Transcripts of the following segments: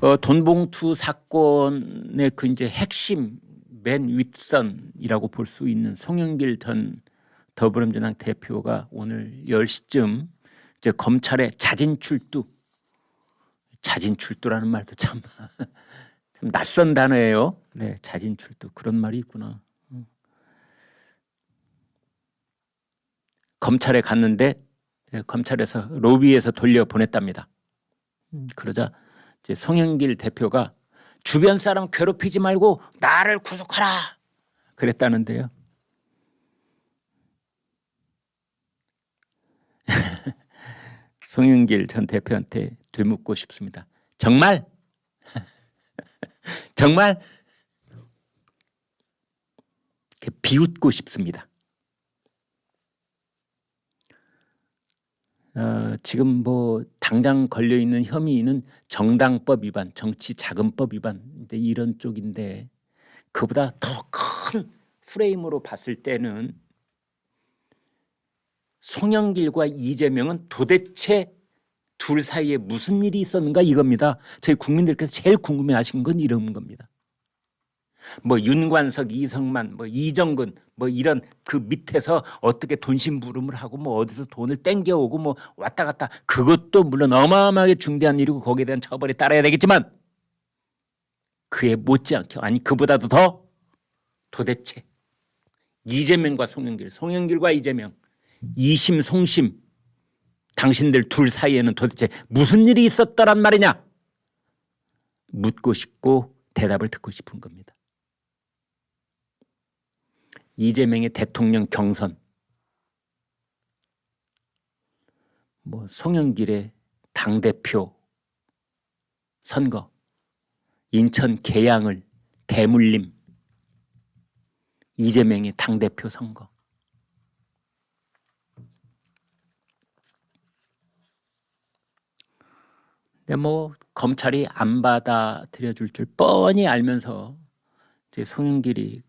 돈봉투 사건의 그 이제 핵심 맨 윗선이라고 볼 수 있는 송영길 전 더불어민주당 대표가 오늘 10시쯤 이제 검찰에 자진출두라는 말도 참 낯선 단어예요. 네, 자진출두 그런 말이 있구나. 검찰에 갔는데 검찰에서 로비에서 돌려보냈답니다. 그러자 이제 송영길 대표가 주변 사람 괴롭히지 말고 나를 구속하라 그랬다는데요. 송영길 전 대표한테 되묻고 싶습니다. 정말? 정말? 비웃고 싶습니다. 지금 뭐 당장 걸려 있는 혐의는 정당법 위반, 정치자금법 위반 이제 이런 쪽인데 그보다 더 큰 프레임으로 봤을 때는 송영길과 이재명은 도대체 둘 사이에 무슨 일이 있었는가 이겁니다. 저희 국민들께서 제일 궁금해하신 건 이런 겁니다. 뭐 윤관석, 이성만, 뭐 이정근 뭐 이런 그 밑에서 어떻게 돈심부름을 하고 뭐 어디서 돈을 땡겨오고 뭐 왔다 갔다 그것도 물론 어마어마하게 중대한 일이고 거기에 대한 처벌이 따라야 되겠지만 그에 못지않게 아니 그보다도 더 도대체 이재명과 송영길, 송영길과 이재명 이심 송심 당신들 둘 사이에는 도대체 무슨 일이 있었더란 말이냐 묻고 싶고 대답을 듣고 싶은 겁니다. 이재명의 대통령 경선, 뭐 송영길의 당대표 선거, 인천 계양을 대물림, 이재명의 당대표 선거. 근데 뭐 검찰이 안 받아들여줄 줄 뻔히 알면서 이제 송영길이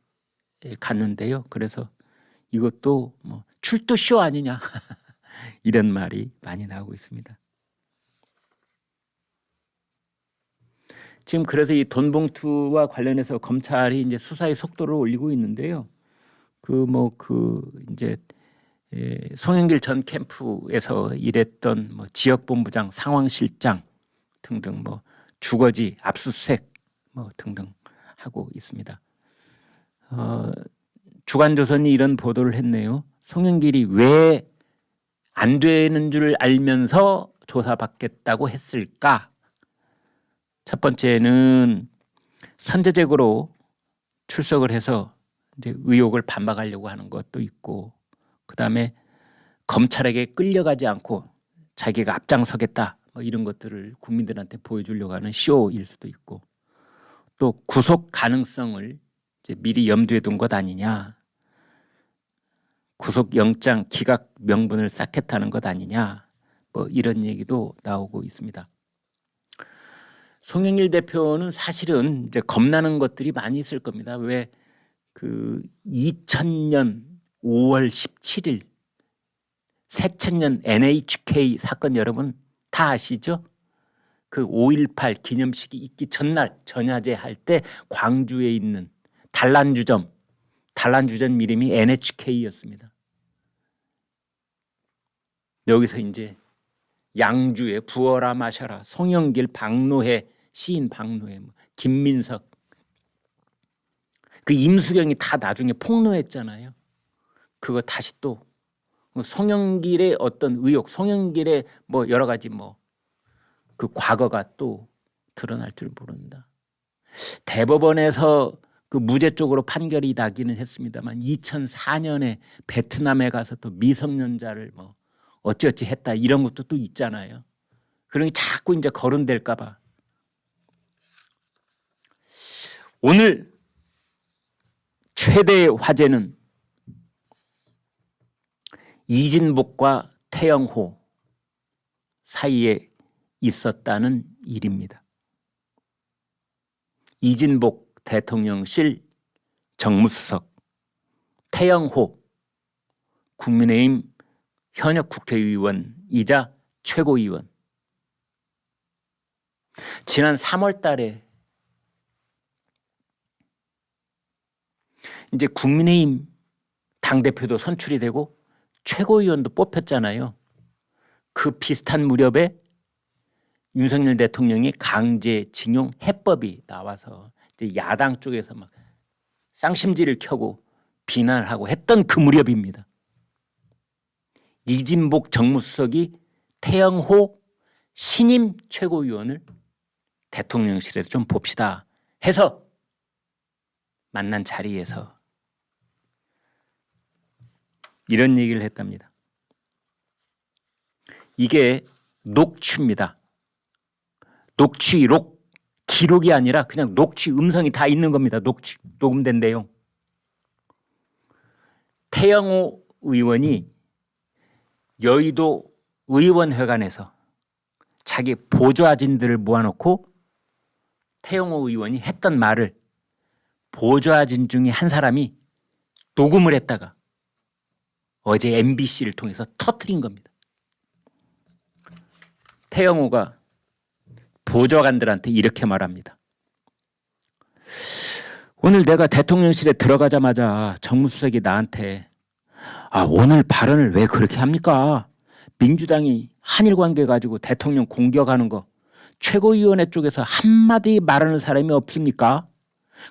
갔는데요. 그래서 이것도 뭐 출두쇼 아니냐 이런 말이 많이 나오고 있습니다. 지금 그래서 이 돈봉투와 관련해서 검찰이 이제 수사의 속도를 올리고 있는데요. 이제 송영길 전 캠프에서 일했던 뭐 지역본부장, 상황실장 등등 뭐 주거지 압수수색 뭐 등등 하고 있습니다. 주간조선이 이런 보도를 했네요. 송영길이 왜 안 되는 줄 알면서 조사받겠다고 했을까? 첫 번째는 선제적으로 출석을 해서 이제 의혹을 반박하려고 하는 것도 있고, 그 다음에 검찰에게 끌려가지 않고 자기가 앞장서겠다 뭐 이런 것들을 국민들한테 보여주려고 하는 쇼일 수도 있고, 또 구속 가능성을 이제 미리 염두에 둔 것 아니냐, 구속영장 기각 명분을 쌓겠다는 것 아니냐, 뭐 이런 얘기도 나오고 있습니다. 송영길 대표는 사실은 이제 겁나는 것들이 많이 있을 겁니다. 왜 그 2000년 5월 17일 새천년 NHK 사건 여러분 다 아시죠? 그 5.18 기념식이 있기 전날 전야제 할 때 광주에 있는 단란주점 이름이 NHK였습니다. 여기서 이제 양주에 부어라 마셔라 송영길 박노해 시인 박노해 김민석 그 임수경이 다 나중에 폭로했잖아요. 그거 다시 또 송영길의 어떤 의혹, 송영길의 뭐 여러 가지 뭐 그 과거가 또 드러날 줄 모른다. 대법원에서 그 무죄 쪽으로 판결이 나기는 했습니다만 2004년에 베트남에 가서 또 미성년자를 뭐 어찌어찌 했다 이런 것도 또 있잖아요. 그러니 자꾸 이제 거론될까 봐. 오늘 최대의 화제는 이진복과 태영호 사이에 있었다는 일입니다. 이진복 대통령실 정무수석, 태영호 국민의힘 현역 국회의원이자 최고위원. 지난 3월 달에 이제 국민의힘 당대표도 선출이 되고 최고위원도 뽑혔잖아요. 그 비슷한 무렵에 윤석열 대통령이 강제징용 해법이 나와서 이제 야당 쪽에서 막 쌍심지를 켜고 비난하고 했던 그 무렵입니다. 이진복 정무수석이 태영호 신임 최고위원을 대통령실에서 좀 봅시다 해서 만난 자리에서 이런 얘기를 했답니다. 이게 녹취입니다. 녹취록 기록이 아니라 그냥 녹취 음성이 다 있는 겁니다. 녹취 녹음된 내용. 태영호 의원이 여의도 의원회관에서 자기 보좌진들을 모아놓고 태영호 의원이 했던 말을 보좌진 중에 한 사람이 녹음을 했다가 어제 MBC를 통해서 터뜨린 겁니다. 태영호가 보좌관들한테 이렇게 말합니다. 오늘 내가 대통령실에 들어가자마자 정무수석이 나한테 오늘 발언을 왜 그렇게 합니까? 민주당이 한일 관계 가지고 대통령 공격하는 거 최고위원회 쪽에서 한마디 말하는 사람이 없습니까?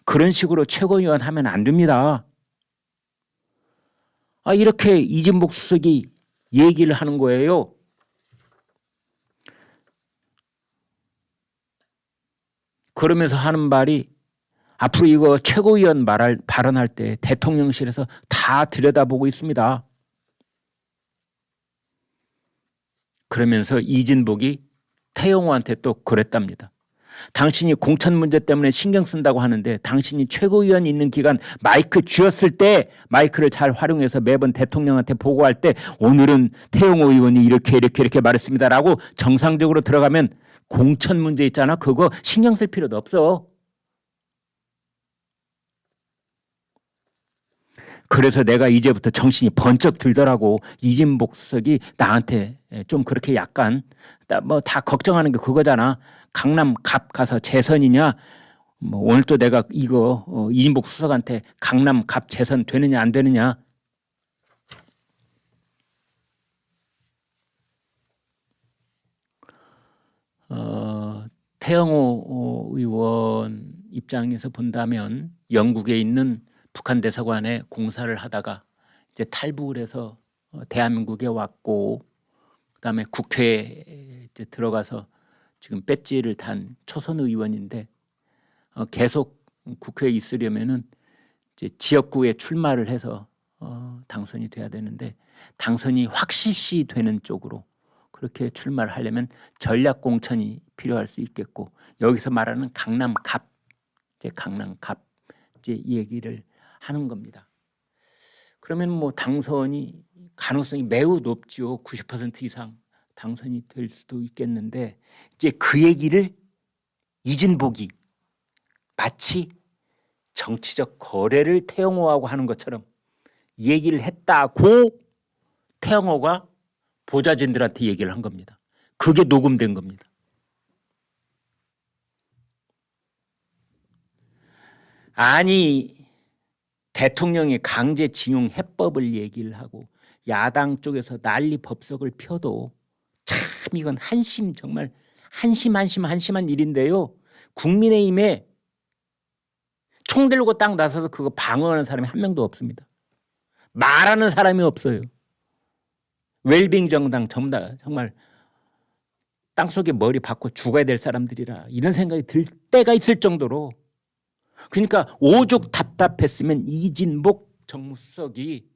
그런 식으로 최고위원 하면 안 됩니다. 이렇게 이진복 수석이 얘기를 하는 거예요. 그러면서 하는 말이 앞으로 이거 최고위원 발언할 때 대통령실에서 다 들여다보고 있습니다. 그러면서 이진복이 태영호한테 또 그랬답니다. 당신이 공천 문제 때문에 신경 쓴다고 하는데 당신이 최고위원 있는 기간 마이크 쥐었을 때 마이크를 잘 활용해서 매번 대통령한테 보고할 때 오늘은 태영호 의원이 이렇게 말했습니다라고 정상적으로 들어가면 공천 문제 있잖아. 그거 신경 쓸 필요도 없어. 그래서 내가 이제부터 정신이 번쩍 들더라고. 이진복 수석이 나한테 좀 그렇게 약간 뭐 다 걱정하는 게 그거잖아. 강남 갑 가서 재선이냐. 뭐 오늘 또 내가 이거 이진복 수석한테 강남 갑 재선 되느냐 안 되느냐. 태영호 의원 입장에서 본다면 영국에 있는 북한 대사관에 공사를 하다가 이제 탈북을 해서 대한민국에 왔고 그다음에 국회에 이제 들어가서 지금 배지를 단 초선 의원인데 계속 국회에 있으려면은 이제 지역구에 출마를 해서 당선이 돼야 되는데 당선이 확실시 되는 쪽으로 그렇게 출마를 하려면 전략 공천이 필요할 수 있겠고 여기서 말하는 강남 갑 이제 얘기를 하는 겁니다. 그러면 뭐 당선이 가능성이 매우 높지요. 90% 이상 당선이 될 수도 있겠는데 이제 그 얘기를 이진복이 마치 정치적 거래를 태영호하고 하는 것처럼 얘기를 했다고 태영호가 보좌진들한테 얘기를 한 겁니다. 그게 녹음된 겁니다. 아니 대통령이 강제징용 해법을 얘기를 하고 야당 쪽에서 난리 법석을 펴도 참 이건 정말 한심한 일인데요. 국민의힘에 총 들고 딱 나서서 그거 방어하는 사람이 한 명도 없습니다. 말하는 사람이 없어요. 웰빙 정당 정말 땅속에 머리 박고 죽어야 될 사람들이라 이런 생각이 들 때가 있을 정도로 그러니까 오죽 답답했으면 이진복 정무수석이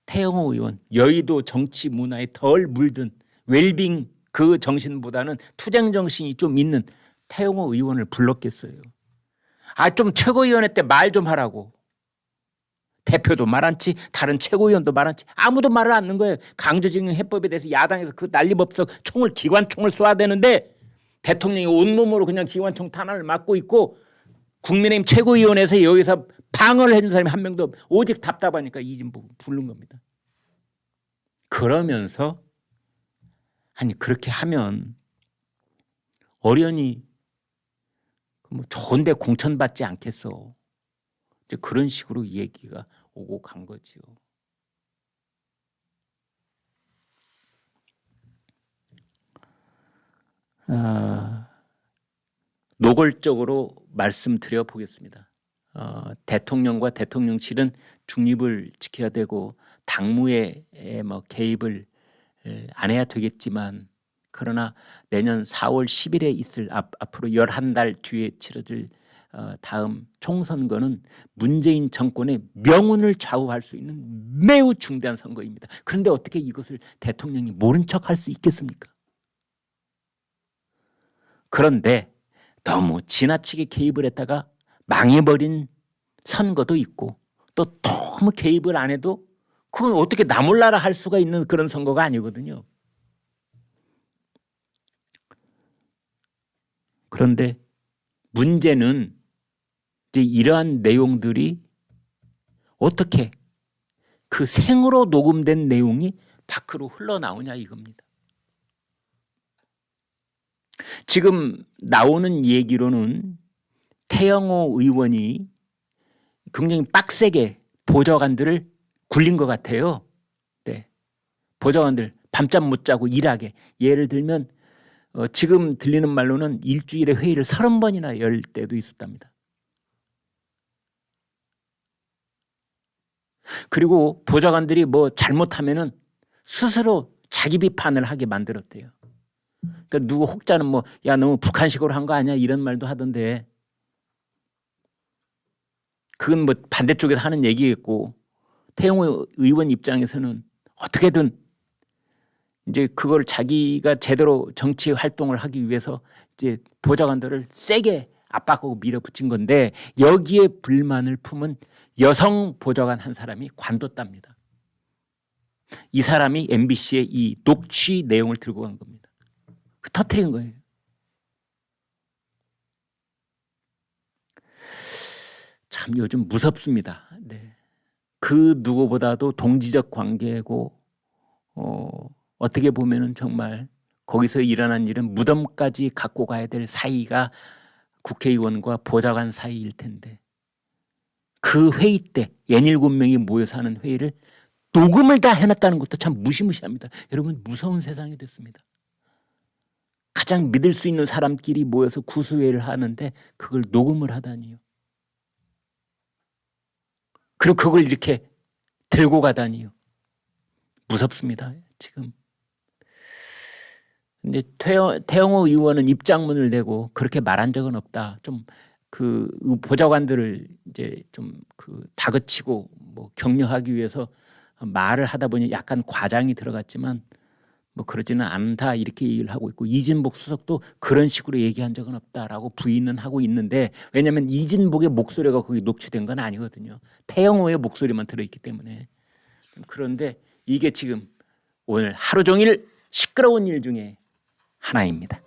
태영호 의원 여의도 정치 문화에 덜 물든 웰빙 그 정신보다는 투쟁 정신이 좀 있는 태영호 의원을 불렀겠어요. 좀 최고위원회 때 말 좀 하라고. 대표도 말 않지 다른 최고위원도 말 않지 아무도 말을 안 하는 거예요. 강제징용 해법에 대해서 야당에서 그 난리법석 기관총을 쏴야 되는데 대통령이 온몸으로 그냥 기관총 탄환을 맞고 있고 국민의힘 최고위원회에서 여기서 방어를 해준 사람이 한 명도 없고 오직 답답하니까 이진복 부른 겁니다. 그러면서 그렇게 하면 어련히 뭐 좋은데 공천받지 않겠어. 이제 그런 식으로 얘기가 오고 간 거지요. 노골적으로 말씀드려 보겠습니다. 대통령과 대통령실은 중립을 지켜야 되고 당무에 뭐 개입을 안 해야 되겠지만, 그러나 내년 4월 10일에 있을 앞으로 11달 뒤에 치러질 다음 총선거는 문재인 정권의 명운을 좌우할 수 있는 매우 중대한 선거입니다. 그런데 어떻게 이것을 대통령이 모른 척할 수 있겠습니까? 그런데 너무 지나치게 개입을 했다가 망해버린 선거도 있고, 또 너무 개입을 안 해도 그건 어떻게 나 몰라라 할 수가 있는 그런 선거가 아니거든요. 그런데 문제는 이제 이러한 내용들이 어떻게 그 생으로 녹음된 내용이 밖으로 흘러나오냐 이겁니다. 지금 나오는 얘기로는 태영호 의원이 굉장히 빡세게 보좌관들을 굴린 것 같아요. 네. 보좌관들 밤잠 못 자고 일하게. 예를 들면 지금 들리는 말로는 일주일에 회의를 30번이나 열 때도 있었답니다. 그리고 보좌관들이 뭐 잘못하면은 스스로 자기 비판을 하게 만들었대요. 그러니까 누구 혹자는 뭐 야 너무 북한식으로 한 거 아니야 이런 말도 하던데, 그건 뭐 반대쪽에서 하는 얘기겠고, 태영호 의원 입장에서는 어떻게든 이제 그걸 자기가 제대로 정치 활동을 하기 위해서 이제 보좌관들을 세게 압박하고 밀어붙인 건데, 여기에 불만을 품은 여성 보좌관 한 사람이 관뒀답니다. 이 사람이 MBC에 이 녹취 내용을 들고 간 겁니다. 터뜨린 거예요. 참 요즘 무섭습니다. 네. 그 누구보다도 동지적 관계고 어떻게 보면은 정말 거기서 일어난 일은 무덤까지 갖고 가야 될 사이가 국회의원과 보좌관 사이일 텐데, 그 회의 때 67명이 모여서 하는 회의를 녹음을 다 해놨다는 것도 참 무시무시합니다. 여러분, 무서운 세상이 됐습니다. 가장 믿을 수 있는 사람끼리 모여서 구수회의를 하는데 그걸 녹음을 하다니요. 그리고 그걸 이렇게 들고 가다니요. 무섭습니다. 지금 이제 태영호 의원은 입장문을 내고 그렇게 말한 적은 없다. 좀 그 보좌관들을 이제 좀 그 다그치고 뭐 격려하기 위해서 말을 하다 보니 약간 과장이 들어갔지만 뭐 그러지는 않다 이렇게 얘기를 하고 있고, 이진복 수석도 그런 식으로 얘기한 적은 없다라고 부인은 하고 있는데, 왜냐하면 이진복의 목소리가 거기 녹취된 건 아니거든요. 태영호의 목소리만 들어있기 때문에. 그런데 이게 지금 오늘 하루 종일 시끄러운 일 중에 하나입니다.